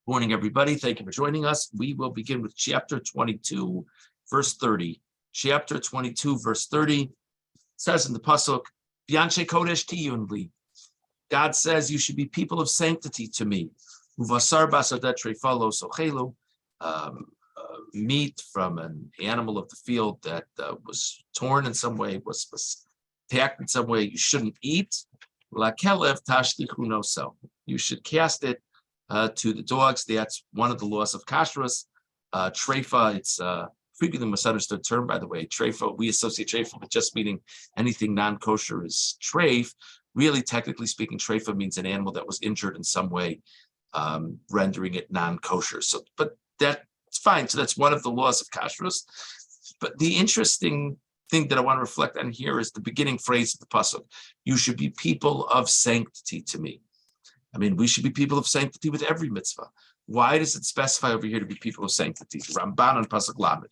Morning, everybody. Thank you for joining us. We will begin with chapter 22, verse 30. Chapter 22, verse 30 says in the pasuk, "Bianche kodesh tiyun li." God says, "You should be people of sanctity to me." Uvasar basadet trefalo sochelu, meat from an animal of the field that was torn in some way, was attacked in some way, you shouldn't eat. La kelev tashlichu noso. You should cast it to the dogs. That's one of the laws of kashrus. Treifa, it's frequently misunderstood term, by the way. Treifa, we associate treifa with just meaning anything non-kosher is treif. Really, technically speaking, treifa means an animal that was injured in some way, rendering it non-kosher. So, but that's fine. So that's one of the laws of kashrus. But the interesting thing that I want to reflect on here is the beginning phrase of the pasuk. You should be people of sanctity to me. I mean, we should be people of sanctity with every mitzvah. Why does it specify over here to be people of sanctity? Ramban on pasuk lamed.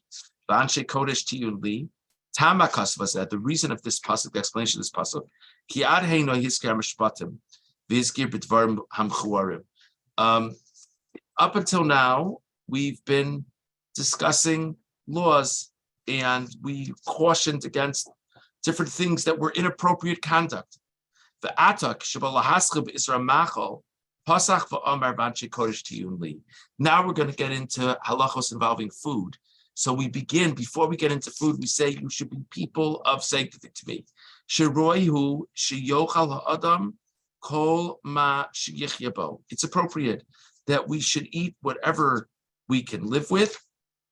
V'anshe kodesh tiyun li. Tama kasva said the reason of this pasuk, the explanation of this pasuk, ki ad heino hiskar mishpatim v'izkir b'dvarim hamchuarim. Up until now, we've been discussing laws, and we cautioned against different things that were inappropriate conduct. The atak shabalahaschib isra machol pasach va'amar vanche kodesh tiyun li. Now we're going to get into halachos involving food. So we begin, before we get into food, we say you should be people of sanctity to me. Sheroihu sheyochal ha'adam kol ma sheyichya. It's appropriate that we should eat whatever we can live with.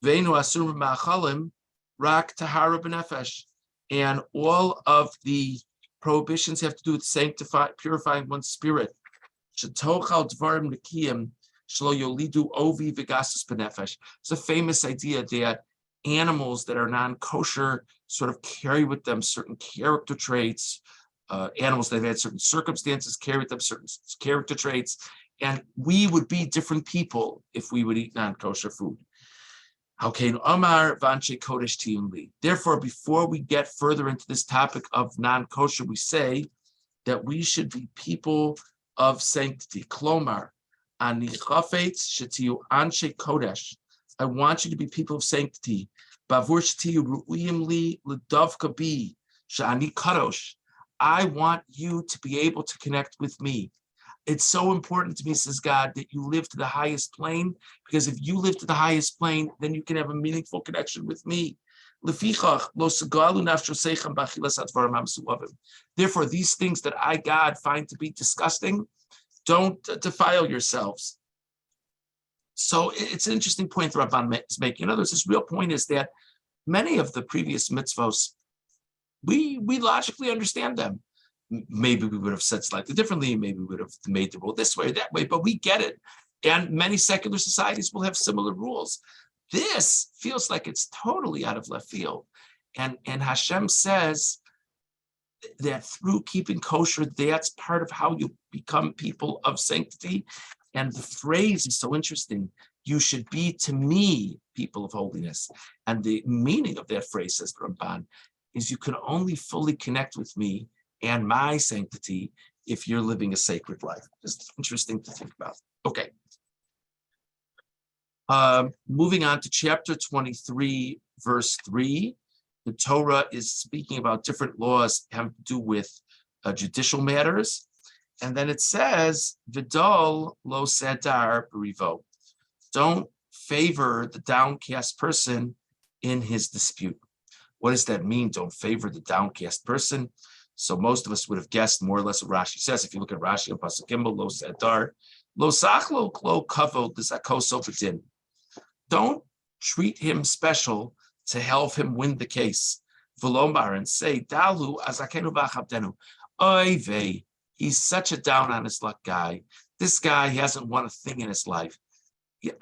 Veinu asur ma'achalim rak tahara b'nefesh. And all of the prohibitions have to do with purifying one's spirit. It's a famous idea that animals that are non-kosher sort of carry with them certain character traits. Animals that have had certain circumstances carry with them certain character traits. And we would be different people if we would eat non-kosher food. Therefore, before we get further into this topic of non-kosher, we say that we should be people of sanctity. Klomar, ani chafetz shetiyu anshe kodesh. I want you to be people of sanctity. Bavur shetiyu ru'uyim li l'davka bi shani kadosh. I want you to be able to connect with me. It's so important to me, says God, that you live to the highest plane, because if you live to the highest plane, then you can have a meaningful connection with me. Therefore, these things that I, God, find to be disgusting, don't defile yourselves. So it's an interesting point the Rabban is making. In other words, his real point is that many of the previous mitzvos, we logically understand them. Maybe we would have said slightly differently. Maybe we would have made the rule this way or that way, but we get it. And many secular societies will have similar rules. This feels like it's totally out of left field. And Hashem says that through keeping kosher, that's part of how you become people of sanctity. And the phrase is so interesting. You should be to me people of holiness. And the meaning of that phrase, says the Ramban, is you can only fully connect with me and my sanctity if you're living a sacred life. Just interesting to think about. Okay. Moving on to chapter 23, verse 3. The Torah is speaking about different laws having to do with judicial matters. And then it says, Vidal lo sedar b'rivo. Don't favor the downcast person in his dispute. What does that mean? Don't favor the downcast person. So most of us would have guessed more or less what Rashi says. If you look at Rashi on pasuk Gimel, lo sedar, lo sachlo klo kavod l'zakoso b'din. Don't treat him special to help him win the case. V'lomar, and say, dalu azakenu v'achabdenu. Oy vey, he's such a down on his luck guy. This guy hasn't won a thing in his life. Yeah,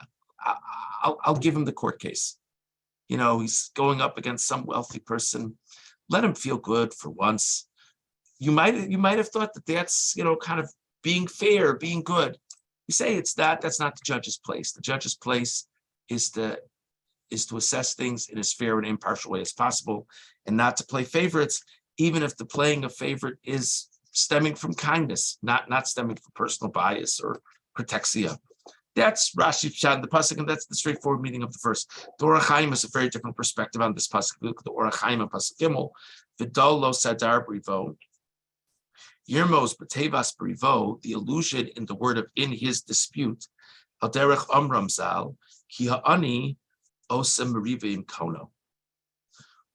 I'll give him the court case. You know, he's going up against some wealthy person. Let him feel good for once. You might have thought that that's, kind of being fair, being good. You say it's that. That's not the judge's place. The judge's place is to assess things in as fair and impartial way as possible, and not to play favorites, even if the playing of favorite is stemming from kindness, not stemming from personal bias or protexia. That's Rashi Pshat in the pasuk, and that's the straightforward meaning of the verse. The Orach Chaim is a very different perspective on this pasuk. Look at the Orach Chaim in pasuk Gimel. V'dol lo sadar brivo. Yirmos b'tevas brivo. The allusion in the word of in his dispute. Al derech amram zal ki ha'ani osem merivim kono.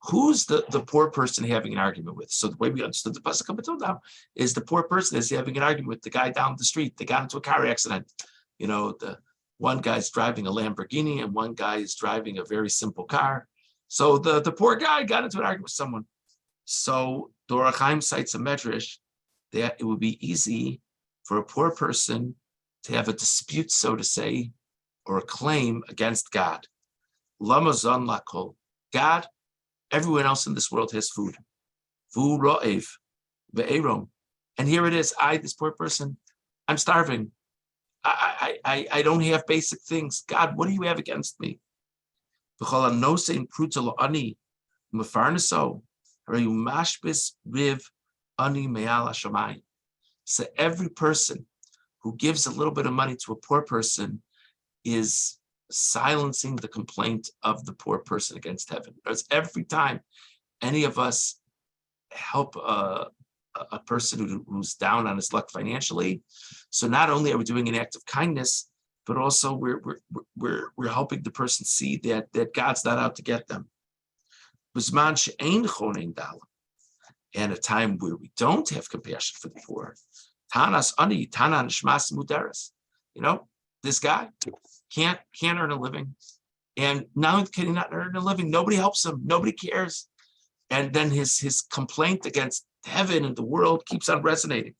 Who's the poor person having an argument with? So the way we understood the pasuk up until now is the poor person is having an argument with the guy down the street. They got into a car accident. You know, the one guy's driving a Lamborghini and one guy is driving a very simple car. So the poor guy got into an argument with someone. So the Orach Chaim cites a medrash that it would be easy for a poor person to have a dispute, so to say, or a claim against God. Lama zon lakol. God, everyone else in this world has food. Vu ro'ev ve'erom. And here it is, I, this poor person, I'm starving. I don't have basic things. God, what do you have against me? So every person who gives a little bit of money to a poor person is silencing the complaint of the poor person against heaven. Because every time any of us help a person who's down on his luck financially, so not only are we doing an act of kindness, but also we're helping the person see that God's not out to get them. And a time where we don't have compassion for the poor, you know, this guy can't earn a living, and not only can he not earn a living, nobody helps him, nobody cares, and then his complaint against heaven and the world keeps on resonating.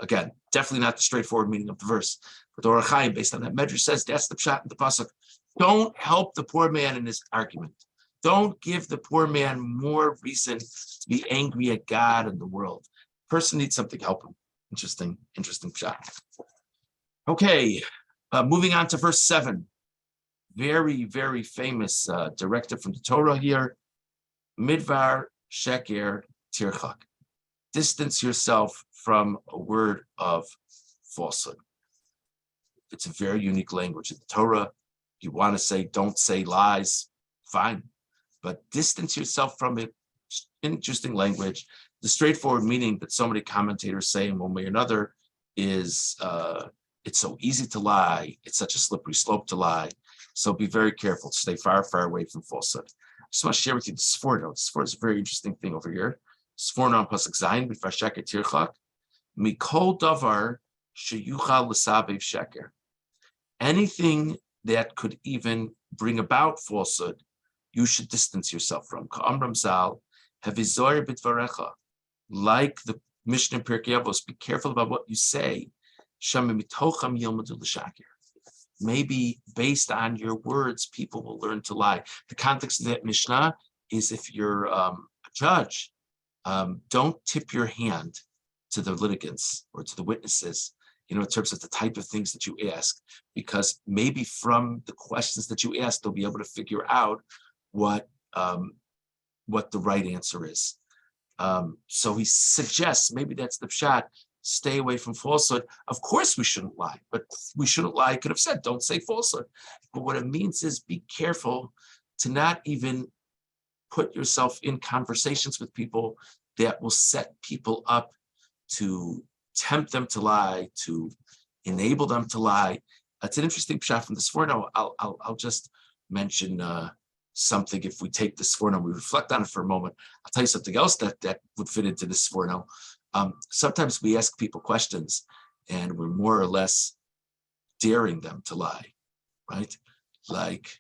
Again, definitely not the straightforward meaning of the verse. But the Orach Chaim, based on that medrash, says that's the pshat in the pasuk. Don't help the poor man in his argument. Don't give the poor man more reason to be angry at God and the world. The person needs something to help him. Interesting pshat. Okay, moving on to verse 7. Very, very famous directive from the Torah here. Midvar sheker tirchak. Distance yourself from a word of falsehood. It's a very unique language in the Torah. You want to say, don't say lies, fine. But distance yourself from it. Interesting language. The straightforward meaning that so many commentators say in one way or another is it's so easy to lie. It's such a slippery slope to lie. So be very careful to stay far, far away from falsehood. I just want to share with you the Sforno. The Sforno is a very interesting thing over here. Sforno on pasuk zayin midvar sheker tirchak mikol davar sheyuchal l'sabev sheker. Anything that could even bring about falsehood, you should distance yourself from. Ka'amram zal havizoyer b'dvarecha. Like the Mishnah in Pirkei Avos, be careful about what you say. Shama mitocham yilmadu l'shaker. Maybe based on your words, people will learn to lie. The context of that Mishnah is if you're a judge, don't tip your hand to the litigants or to the witnesses, in terms of the type of things that you ask, because maybe from the questions that you ask, they'll be able to figure out what the right answer is. So he suggests, maybe that's the pshat, stay away from falsehood. Of course we shouldn't lie, but we shouldn't lie. I could have said, don't say falsehood. But what it means is be careful to not even put yourself in conversations with people that will set people up to tempt them to lie, to enable them to lie. It's an interesting pshat from the Sforno. I'll just mention something. If we take the Sforno, we reflect on it for a moment. I'll tell you something else that would fit into the Sforno. Sometimes we ask people questions and we're more or less daring them to lie, right? Like,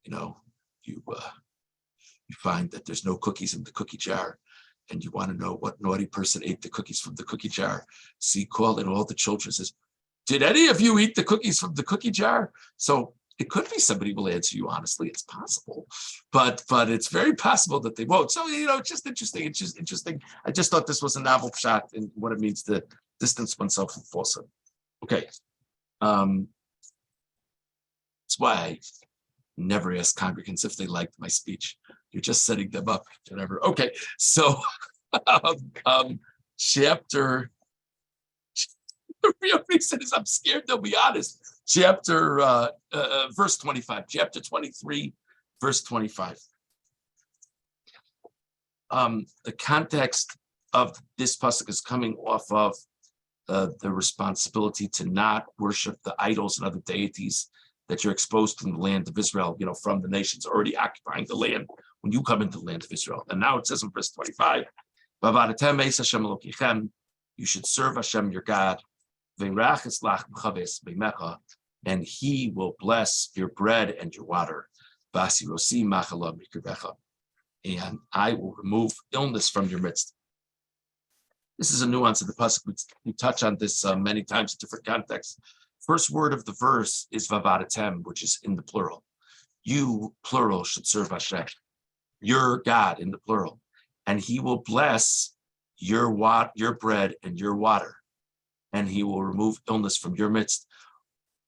you find that there's no cookies in the cookie jar and you want to know what naughty person ate the cookies from the cookie jar. So you call in all the children, says, did any of you eat the cookies from the cookie jar? So it could be somebody will answer you honestly. It's possible, but it's very possible that they won't. So, it's just interesting. It's just interesting. I just thought this was a novel shot in what it means to distance oneself from falsehood. Okay. That's why I never ask congregants if they liked my speech. You're just setting them up, whatever. Okay. So, chapter. The real reason is I'm scared they'll be honest. Verse 25, chapter 23, verse 25. The context of this pasuk is coming off of the responsibility to not worship the idols and other deities that you're exposed to in the land of Israel, from the nations already occupying the land when you come into the land of Israel. And now it says in verse 25, you should serve Hashem your God, and he will bless your bread and your water. And I will remove illness from your midst. This is a nuance of the pasuk. We touch on this many times in different contexts. First word of the verse is vavadetem, which is in the plural. You, plural, should serve Hashem, your God, in the plural, and he will bless your bread and your water, and he will remove illness from your midst.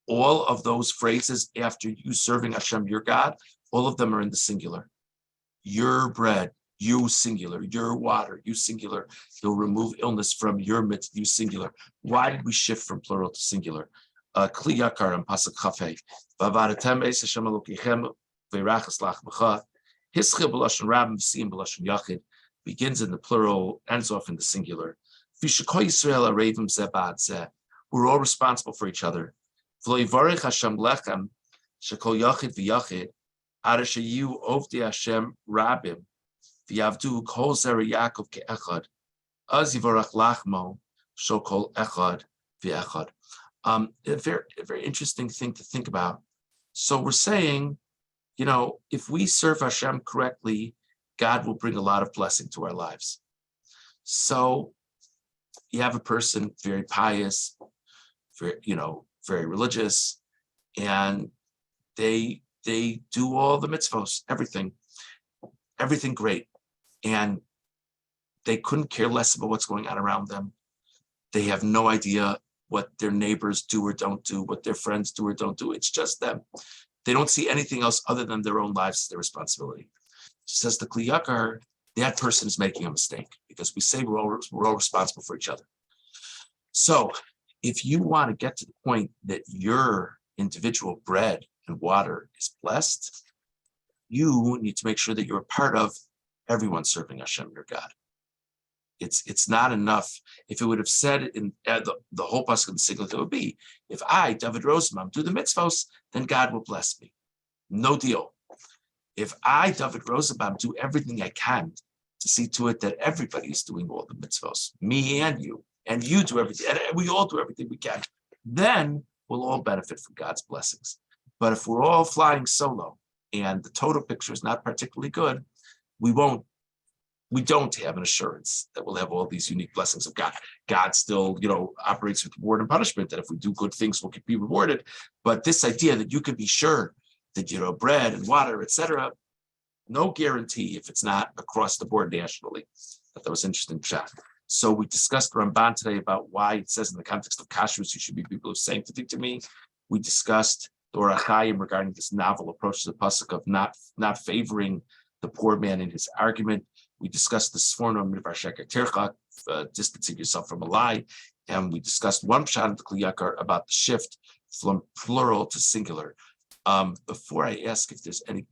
All of those phrases after you serving Hashem, your God, all of them are in the singular. Your bread, you singular. Your water, you singular. He'll remove illness from your midst, you singular. Why did we shift from plural to singular? Kli yakar and pasuk chafei. Vavadetem es Hashem Elokechem ve'rachas lach b'cha. Hischil b'lashon rabim v'siyim b'lashon yachid. Begins in the plural, ends off in the singular. V'shekol Yisrael arevim zeh ba'ad zeh. We're all responsible for each other. V'lo yivarech Hashem lechem shekol yachid v'yachid. Ara sheyu ovdei Hashem rabim v'yavdu kol zera Yaakov ke'echad. Az yivarach lachmo shokol echad v'echad. A very interesting thing to think about. So we're saying, if we serve Hashem correctly, God will bring a lot of blessing to our lives. So you have a person very pious, very religious, and they do all the mitzvos, everything great, and they couldn't care less about what's going on around them. They have no idea what their neighbors do or don't do, what their friends do or don't do. It's just them. They don't see anything else other than their own lives as their responsibility. Says the Kli Yakar, that person is making a mistake, because we say we're all responsible for each other. So if you want to get to the point that your individual bread and water is blessed, you need to make sure that you're a part of everyone serving Hashem, your God. It's not enough. If it would have said in the whole pasuk of the singular, it would be, if I, David Rosenbaum, do the mitzvos, then God will bless me. No deal. If I, David Rosenbaum, do everything I can to see to it that everybody is doing all the mitzvos, me and you do everything, and we all do everything we can, then we'll all benefit from God's blessings. But if we're all flying solo and the total picture is not particularly good, we don't have an assurance that we'll have all these unique blessings of God. God still, operates with reward and punishment, that if we do good things, we'll be rewarded. But this idea that you can be sure that, bread and water, etc., no guarantee if it's not across the board nationally. That was interesting chat. So we discussed Ramban today about why it says in the context of kashrus, you should be people of sanctity to me. We discussed the Orach Chaim regarding this novel approach to the pasuk of not favoring the poor man in his argument. We discussed the Sforno Midvar Sheker Tircha, distancing yourself from a lie. And we discussed one pshat of the Kli Yakar about the shift from plural to singular. Before I ask if there's any